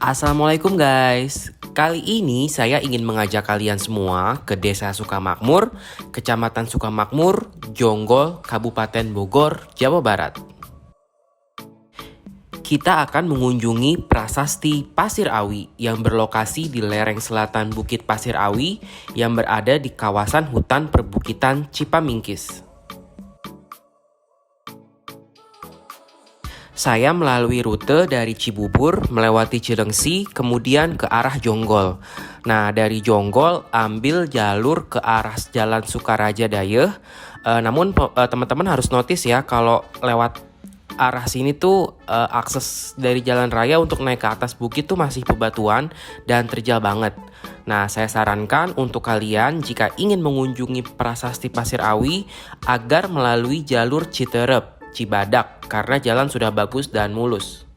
Assalamualaikum guys. Kali ini saya ingin mengajak kalian semua ke Desa Sukamakmur, Kecamatan Sukamakmur, Jonggol, Kabupaten Bogor, Jawa Barat. Kita akan mengunjungi Prasasti Pasir Awi yang berlokasi di lereng selatan Bukit Pasir Awi yang berada di kawasan hutan perbukitan Cipamingkis. Saya melalui rute dari Cibubur, melewati Cilengsi, kemudian ke arah Jonggol. Nah, dari Jonggol ambil jalur ke arah Jalan Sukaraja Dayeuh. Namun teman-teman harus notice ya, kalau lewat arah sini tuh akses dari jalan raya untuk naik ke atas bukit tuh masih bebatuan dan terjal banget. Nah, saya sarankan untuk kalian jika ingin mengunjungi Prasasti Pasir Awi agar melalui jalur Citerep, Cibadak, karena jalan sudah bagus dan mulus.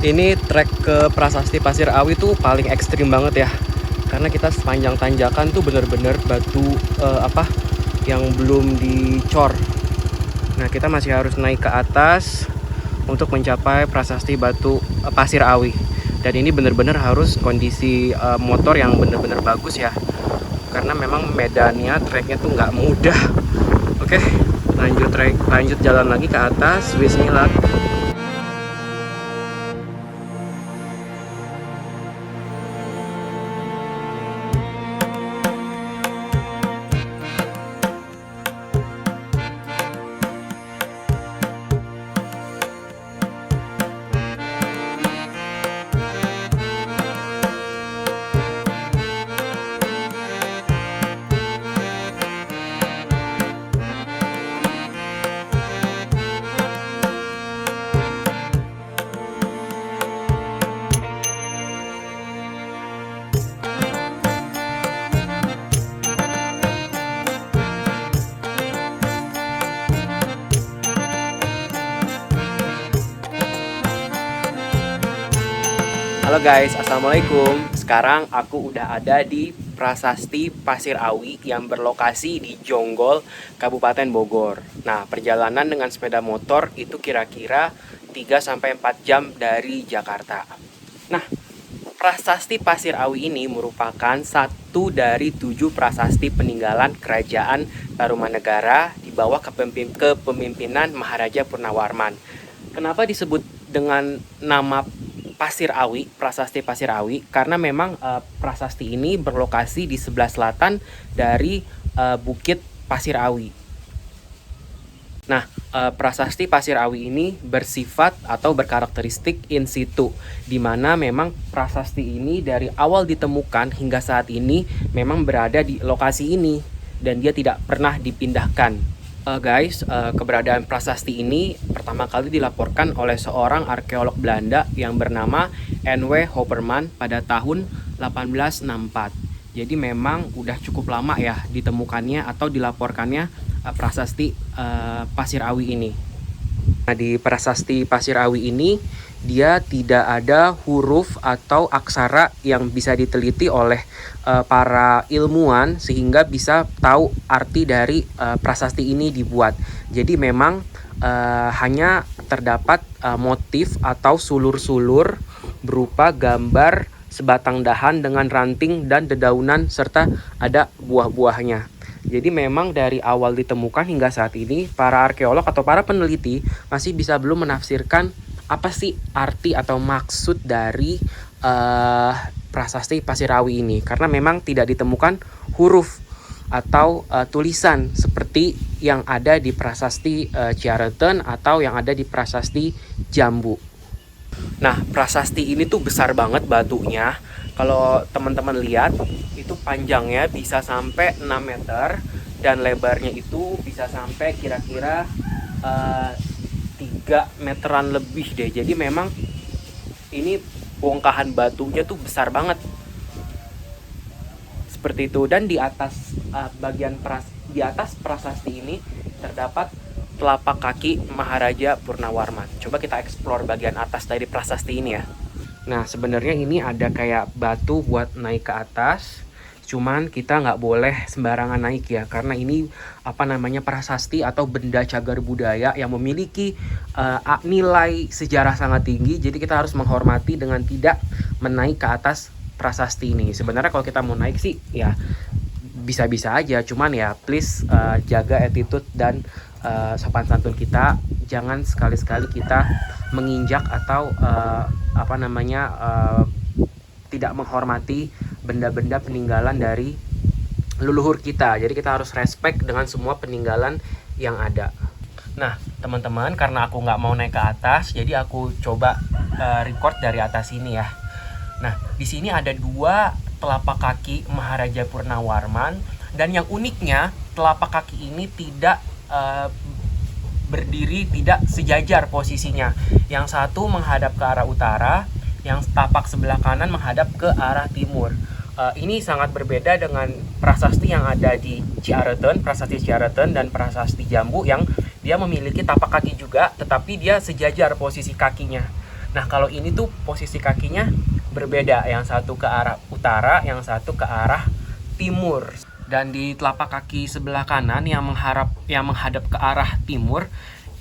Ini trek ke Prasasti Pasir Awi tuh paling ekstrim banget ya, karena kita sepanjang tanjakan tuh bener-bener batu yang belum dicor. Nah, kita masih harus naik ke atas untuk mencapai Prasasti Pasir Awi. Dan ini bener-bener harus kondisi motor yang bener-bener bagus ya, karena memang medannya, treknya tuh nggak mudah. Oke, lanjut jalan lagi ke atas. Bismillah. Halo guys, assalamualaikum. Sekarang aku udah ada di Prasasti Pasir Awi yang berlokasi di Jonggol, Kabupaten Bogor. Nah, perjalanan dengan sepeda motor itu kira-kira 3-4 jam dari Jakarta. Nah, Prasasti Pasir Awi ini merupakan satu dari 7 prasasti peninggalan Kerajaan Tarumanegara di bawah kepemimpinan Maharaja Purnawarman. Kenapa disebut dengan nama Pasir Awi, Prasasti Pasir Awi? Karena memang prasasti ini berlokasi di sebelah selatan dari Bukit Pasir Awi. Nah, Prasasti Pasir Awi ini bersifat atau berkarakteristik in situ, di mana memang prasasti ini dari awal ditemukan hingga saat ini memang berada di lokasi ini dan dia tidak pernah dipindahkan. Keberadaan prasasti ini pertama kali dilaporkan oleh seorang arkeolog Belanda yang bernama N.W. Hopperman pada tahun 1864. Jadi memang udah cukup lama ya ditemukannya atau dilaporkannya prasasti Pasir Awi ini. Nah, di Prasasti Pasir Awi ini dia tidak ada huruf atau aksara yang bisa diteliti oleh para ilmuwan sehingga bisa tahu arti dari prasasti ini dibuat. Jadi memang hanya terdapat motif atau sulur-sulur berupa gambar sebatang dahan dengan ranting dan dedaunan serta ada buah-buahnya. Jadi memang dari awal ditemukan hingga saat ini para arkeolog atau para peneliti masih bisa belum menafsirkan apa sih arti atau maksud dari Prasasti Pasir Awi ini, karena memang tidak ditemukan huruf atau tulisan seperti yang ada di Prasasti Ciareten atau yang ada di Prasasti Jambu. Nah, prasasti ini tuh besar banget batunya. Kalau teman-teman lihat, itu panjangnya bisa sampai 6 meter dan lebarnya itu bisa sampai kira-kira 3 meteran lebih deh. Jadi memang ini bongkahan batunya tuh besar banget. Seperti itu. Dan di atas di atas prasasti ini terdapat telapak kaki Maharaja Purnawarman. Coba kita explore bagian atas dari prasasti ini ya. Nah, sebenarnya ini ada kayak batu buat naik ke atas Cuman kita nggak boleh sembarangan naik ya, karena ini prasasti atau benda cagar budaya yang memiliki nilai sejarah sangat tinggi. Jadi kita harus menghormati dengan tidak menaik ke atas prasasti ini. Sebenarnya kalau kita mau naik sih ya bisa-bisa aja, cuman ya please jaga attitude dan sopan santun kita. Jangan sekali-sekali kita menginjak atau tidak menghormati benda-benda peninggalan dari leluhur kita. Jadi kita harus respect dengan semua peninggalan yang ada. Nah teman-teman, karena aku nggak mau naik ke atas, jadi aku coba record dari atas ini ya. Nah di sini ada 2 telapak kaki Maharaja Purnawarman, dan yang uniknya telapak kaki ini tidak berdiri, tidak sejajar posisinya. Yang satu menghadap ke arah utara, yang tapak sebelah kanan menghadap ke arah timur. Ini sangat berbeda dengan prasasti yang ada di Ciareton, prasasti Ciareton dan prasasti Jambu yang dia memiliki tapak kaki juga, tetapi dia sejajar posisi kakinya. Nah kalau ini tuh posisi kakinya berbeda, yang satu ke arah utara, yang satu ke arah timur. Dan di telapak kaki sebelah kanan yang menghadap ke arah timur,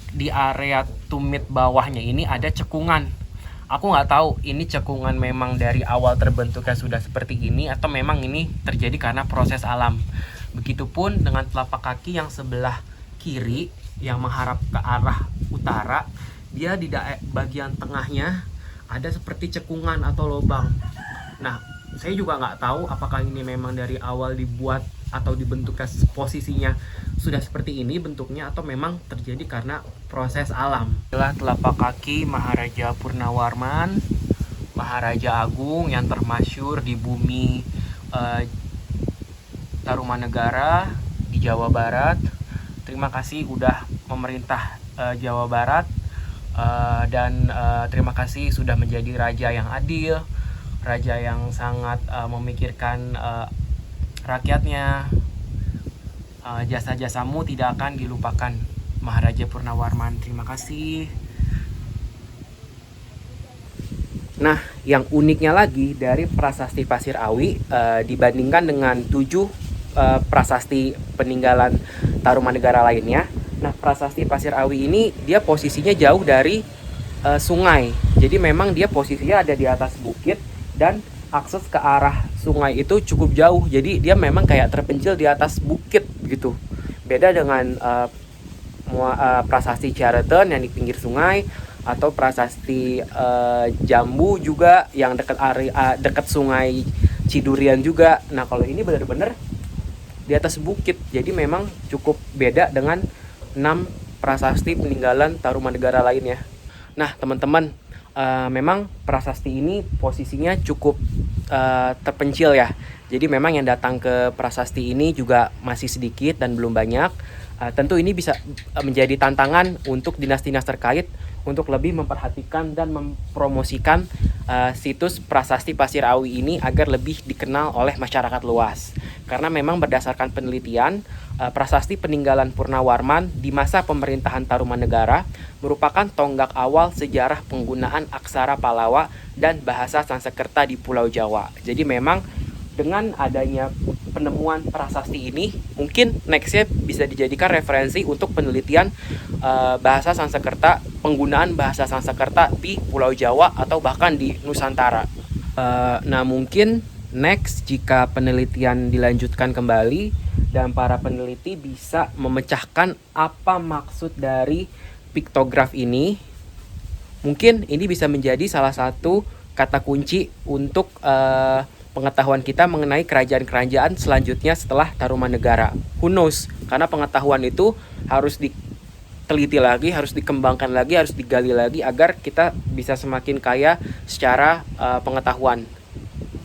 di area tumit bawahnya ini ada cekungan. Aku nggak tahu ini cekungan memang dari awal terbentuknya sudah seperti ini atau memang ini terjadi karena proses alam. Begitupun dengan telapak kaki yang sebelah kiri yang menghadap ke arah utara, dia di bagian tengahnya ada seperti cekungan atau lubang. Nah, saya juga nggak tahu apakah ini memang dari awal dibuat atau dibentuknya posisinya sudah seperti ini bentuknya, atau memang terjadi karena proses alam. Inilah telapak kaki Maharaja Purnawarman, Maharaja Agung yang termasyhur di bumi Tarumanegara di Jawa Barat. Terima kasih udah memerintah Jawa Barat, dan terima kasih sudah menjadi raja yang adil, raja yang sangat memikirkan rakyatnya. Jasa-jasamu tidak akan dilupakan, Maharaja Purnawarman. Terima kasih. Nah, yang uniknya lagi dari prasasti Pasir Awi dibandingkan dengan 7 prasasti peninggalan Tarumanegara lainnya. Nah, prasasti Pasir Awi ini dia posisinya jauh dari sungai. Jadi memang dia posisinya ada di atas bukit dan akses ke arah sungai itu cukup jauh. Jadi dia memang kayak terpencil di atas bukit gitu. Beda dengan prasasti Ciareton yang di pinggir sungai, atau prasasti Jambu juga yang dekat sungai Cidurian juga. Nah kalau ini benar-benar di atas bukit. Jadi memang cukup beda dengan 6 prasasti peninggalan Tarumanegara lainnya. Nah teman-teman, memang prasasti ini posisinya cukup terpencil ya. Jadi memang yang datang ke prasasti ini juga masih sedikit dan belum banyak. Tentu ini bisa menjadi tantangan untuk dinas-dinas terkait untuk lebih memperhatikan dan mempromosikan situs prasasti Pasir Awi ini agar lebih dikenal oleh masyarakat luas. Karena memang berdasarkan penelitian, prasasti peninggalan Purnawarman di masa pemerintahan Tarumanegara merupakan tonggak awal sejarah penggunaan aksara Palawa dan bahasa Sanskerta di Pulau Jawa. Jadi memang dengan adanya penemuan prasasti ini, mungkin nextnya bisa dijadikan referensi untuk penelitian bahasa Sanskerta, penggunaan bahasa Sanskerta di Pulau Jawa atau bahkan di Nusantara. Nah mungkin next jika penelitian dilanjutkan kembali dan para peneliti bisa memecahkan apa maksud dari piktograf ini, mungkin ini bisa menjadi salah satu kata kunci untuk pengetahuan kita mengenai kerajaan-kerajaan selanjutnya setelah Tarumanegara. Who knows? Karena pengetahuan itu harus diteliti lagi, harus dikembangkan lagi, harus digali lagi agar kita bisa semakin kaya secara pengetahuan.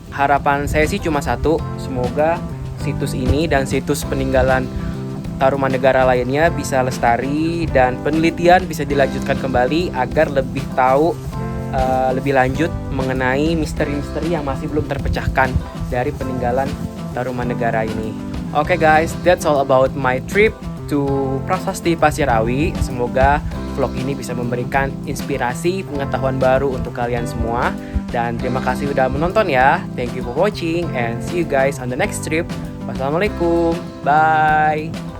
Harapan saya sih cuma satu, semoga situs ini dan situs peninggalan Tarumanegara lainnya bisa lestari dan penelitian bisa dilanjutkan kembali agar lebih tahu lebih lanjut mengenai misteri-misteri yang masih belum terpecahkan dari peninggalan Tarumanegara ini. Okay guys, that's all about my trip to Prasasti Pasir Awi. Semoga vlog ini bisa memberikan inspirasi pengetahuan baru untuk kalian semua. Dan terima kasih udah menonton ya. Thank you for watching and see you guys on the next trip. Wassalamualaikum. Bye.